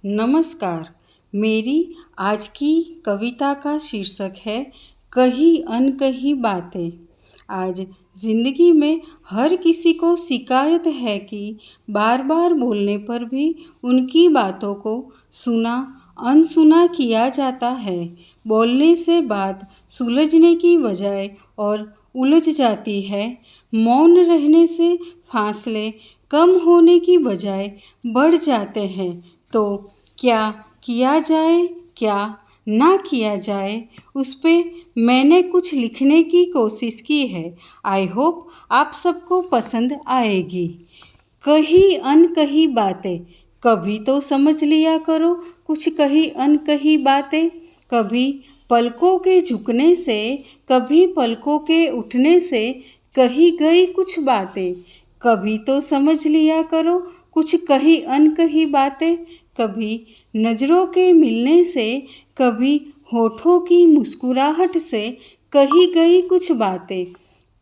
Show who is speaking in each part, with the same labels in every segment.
Speaker 1: नमस्कार। मेरी आज की कविता का शीर्षक है कही अनकही बातें। आज ज़िंदगी में हर किसी को शिकायत है कि बार बार बोलने पर भी उनकी बातों को सुना अनसुना किया जाता है। बोलने से बात सुलझने की बजाय और उलझ जाती है। मौन रहने से फासले कम होने की बजाय बढ़ जाते हैं। तो क्या किया जाए, क्या ना किया जाए, उस पे मैंने कुछ लिखने की कोशिश की है। आई होप आप सबको पसंद आएगी। कही अनकही बातें, कभी तो समझ लिया करो कुछ कही अनकही बातें। कभी पलकों के झुकने से, कभी पलकों के उठने से कही गई कुछ बातें। कभी तो समझ लिया करो कुछ कही अनकही बातें। कभी नज़रों के मिलने से, कभी होठों की मुस्कुराहट से कही गई कुछ बातें।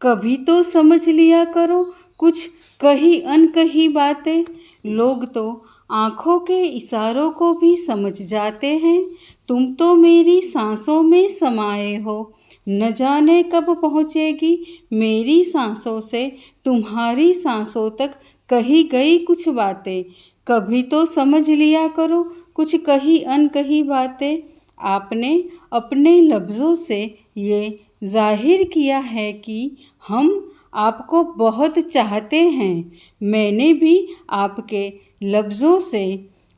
Speaker 1: कभी तो समझ लिया करो कुछ कही अनकही बातें। लोग तो आँखों के इशारों को भी समझ जाते हैं। तुम तो मेरी सांसों में समाये हो, न जाने कब पहुँचेगी मेरी सांसों से तुम्हारी सांसों तक कही गई कुछ बातें। कभी तो समझ लिया करो कुछ कही अनकही बातें। आपने अपने लफ्ज़ों से ये जाहिर किया है कि हम आपको बहुत चाहते हैं। मैंने भी आपके लफ्ज़ों से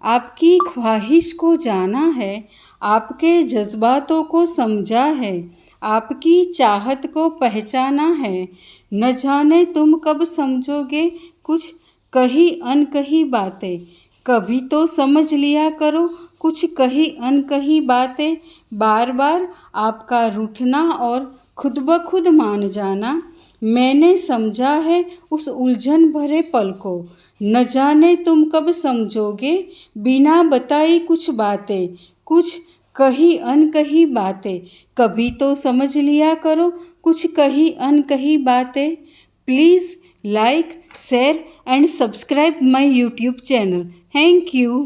Speaker 1: आपकी ख्वाहिश को जाना है, आपके जज्बातों को समझा है, आपकी चाहत को पहचाना है। न जाने तुम कब समझोगे कुछ कही अनकही बातें। कभी तो समझ लिया करो कुछ कही अनकही बातें। बार बार आपका रूठना और खुद ब खुद मान जाना, मैंने समझा है उस उलझन भरे पल को। न जाने तुम कब समझोगे बिना बताई कुछ बातें, कुछ कही अनकही बातें। कभी तो समझ लिया करो कुछ कही अनकही बातें। Please like, share and subscribe my YouTube channel. Thank you.